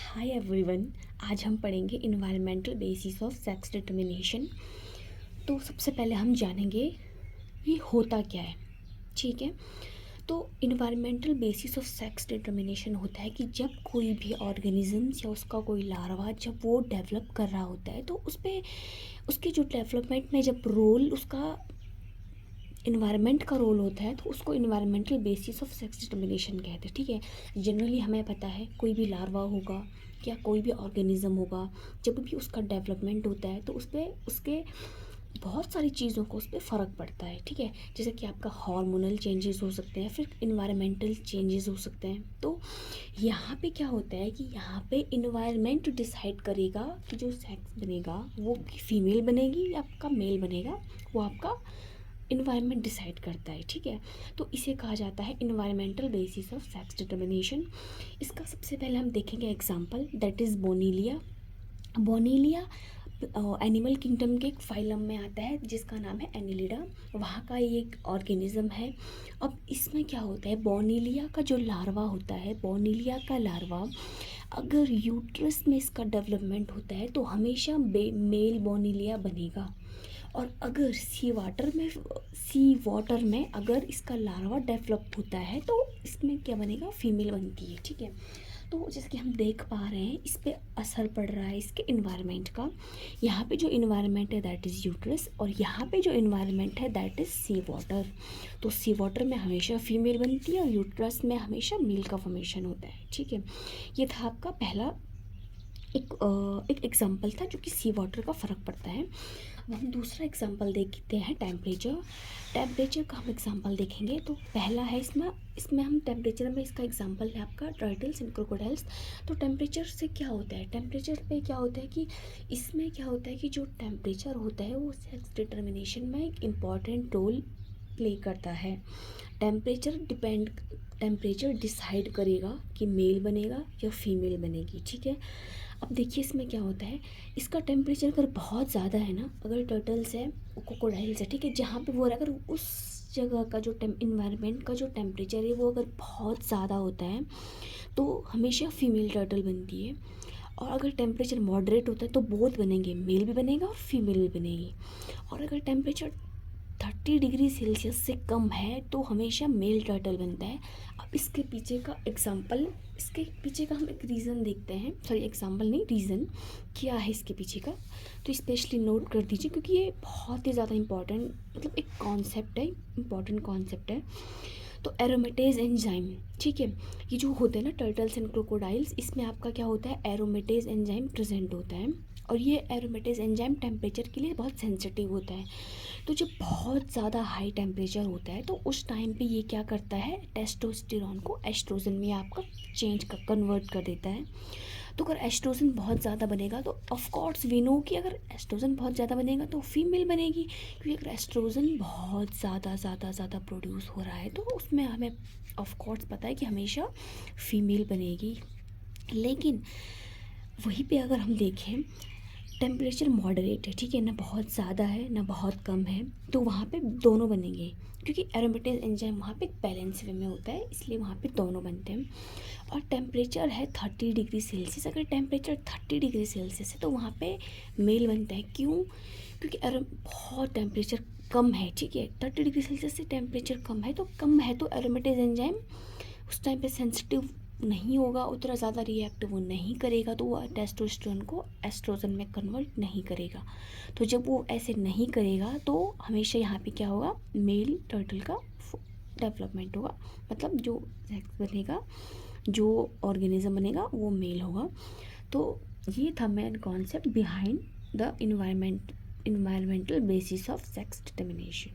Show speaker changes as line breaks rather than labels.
Hi everyone. आज हम पढ़ेंगे environmental basis of sex determination. तो सबसे पहले हम जानेंगे ये होता क्या है। ठीक है, तो environmental basis of sex determination होता है कि जब कोई भी ऑर्गेनिजम्स या उसका कोई लार्वा जब वो डेवलप कर रहा होता है तो उस पर उसके जो डेवलपमेंट में जब रोल उसका इन्वायरमेंट का रोल होता है तो उसको environmental basis of sex determination कहते हैं। ठीक है, जनरली हमें पता है कोई भी लार्वा होगा या कोई भी ऑर्गेनिज्म होगा, जब भी उसका डेवलपमेंट होता है तो उस पर उसके बहुत सारी चीज़ों को उस पर फ़र्क पड़ता है। ठीक है, जैसे कि आपका हार्मोनल चेंजेस हो सकते हैं, फिर इन्वायरमेंटल चेंजेस हो सकते हैं। तो यहाँ पे क्या होता है कि यहाँ पे इन्वायरमेंट डिसाइड करेगा कि जो सेक्स बनेगा वो फीमेल बनेगी या आपका मेल बनेगा, वो आपका इन्वायरमेंट डिसाइड करता है। ठीक है, तो इसे कहा जाता है environmental basis of sex determination. इसका सबसे पहले हम देखेंगे example, that is Bonellia. Bonellia animal kingdom के एक फाइलम में आता है जिसका नाम है एनिलिडा। वहाँ का ये एक ऑर्गेनिज्म है। अब इसमें क्या होता है, बोनीलिया का जो लार्वा होता है, बोनीलिया का लार्वा अगर यूट्रस में इसका डेवलपमेंट होता है तो हमेशा मेल बोनीलिया बनेगा। और अगर सी वाटर में अगर इसका लार्वा डेवलप होता है तो इसमें क्या बनेगा, फीमेल बनती है। ठीक है, तो जैसे कि हम देख पा रहे हैं इस पे असर पड़ रहा है इसके इन्वायरमेंट का। यहाँ पे जो इन्वायरमेंट है दैट इज़ यूट्रस और यहाँ पे जो इन्वायरमेंट है दैट इज़ सी वाटर। तो सी वाटर में हमेशा फीमेल बनती है और यूट्रस में हमेशा मेल का फॉर्मेशन होता है। ठीक है, ये था आपका पहला एक एग्जांपल था जो कि सी वाटर का फ़र्क पड़ता है। अब हम दूसरा एग्जांपल देखते हैं, टेम्परेचर का हम एग्जांपल देखेंगे। तो पहला है इसमें हम टेम्परेचर में इसका एग्जांपल है आपका टर्टल्स एंड क्रोकोडाइल्स। तो टेम्परेचर से क्या होता है, टेम्परेचर पे क्या होता है कि इसमें क्या होता है कि जो टेम्परेचर होता है वो सेक्स डिटर्मिनेशन में एक इम्पॉर्टेंट रोल प्ले करता है। टेम्परेचर डिसाइड करेगा कि मेल बनेगा या फीमेल बनेगी। ठीक है, अब देखिए इसमें क्या होता है, इसका टेम्परेचर अगर बहुत ज़्यादा है ना, अगर टर्टल्स है क्रोकोडाइल्स है, ठीक है, जहाँ पे वो अगर उस जगह का जो इन्वायरमेंट का जो टेम्परेचर है वो अगर बहुत ज़्यादा होता है तो हमेशा फीमेल टर्टल बनती है। और अगर टेम्परेचर मॉडरेट होता है तो बोथ बनेंगे, मेल भी बनेगा और फीमेल भी बनेगी। और अगर टेम्परेचर 30 डिग्री सेल्सियस से कम है तो हमेशा मेल टर्टल बनता है। अब इसके पीछे का हम एक रीज़न देखते हैं, सॉरी एग्जांपल नहीं, रीज़न क्या है इसके पीछे का, तो स्पेशली नोट कर दीजिए क्योंकि ये बहुत ही ज़्यादा इम्पॉर्टेंट, मतलब एक कॉन्सेप्ट है, इम्पॉर्टेंट कॉन्सेप्ट है। तो एरोमेटेज एंजाइम, ठीक है, ये जो होते हैं ना टर्टल्स एंड क्रोकोडाइल्स, इसमें आपका क्या होता है, एरोमेटेज एंजाइम प्रेजेंट होता है। और ये एरोमेटेज एंजाइम टेम्परेचर के लिए बहुत सेंसिटिव होता है। तो जब बहुत ज़्यादा हाई टेम्परेचर होता है तो उस टाइम पे ये क्या करता है, टेस्टोस्टेरॉन को एस्ट्रोजन में आपका कन्वर्ट कर देता है। तो अगर एस्ट्रोजन बहुत ज़्यादा बनेगा तो ऑफ कोर्स वी नो कि अगर एस्ट्रोजन बहुत ज़्यादा बनेगा तो फीमेल बनेगी, क्योंकि अगर एस्ट्रोजन बहुत ज़्यादा प्रोड्यूस हो रहा है तो उसमें हमें ऑफ कोर्स पता है कि हमेशा फीमेल बनेगी। लेकिन वहीं पे अगर हम देखें टेम्परेचर मॉडरेट है, ठीक है, ना बहुत ज़्यादा है ना बहुत कम है, तो वहाँ पे दोनों बनेंगे क्योंकि एरोमेटेज एंजाइम वहाँ पे बैलेंस वे में होता है, इसलिए वहाँ पे दोनों बनते हैं। और टेम्परेचर है 30 डिग्री सेल्सियस, अगर टेम्परेचर 30 डिग्री सेल्सियस है तो वहाँ पे मेल बनता है। क्यों, क्योंकि बहुत टेम्परेचर कम है, ठीक है, 30 डिग्री सेल्सियस से टेम्परेचर कम है तो एरोमेटेज एंजाइम उस टाइम पे सेंसिटिव नहीं होगा, उतना ज़्यादा रिएक्ट वो नहीं करेगा, तो वो टेस्टोस्टेरोन को एस्ट्रोजन में कन्वर्ट नहीं करेगा। तो जब वो ऐसे नहीं करेगा तो हमेशा यहाँ पे क्या होगा, मेल टर्टल का डेवलपमेंट होगा, मतलब जो सेक्स बनेगा, जो ऑर्गेनिज्म बनेगा वो मेल होगा। तो ये था main concept behind the environmental basis of sex determination.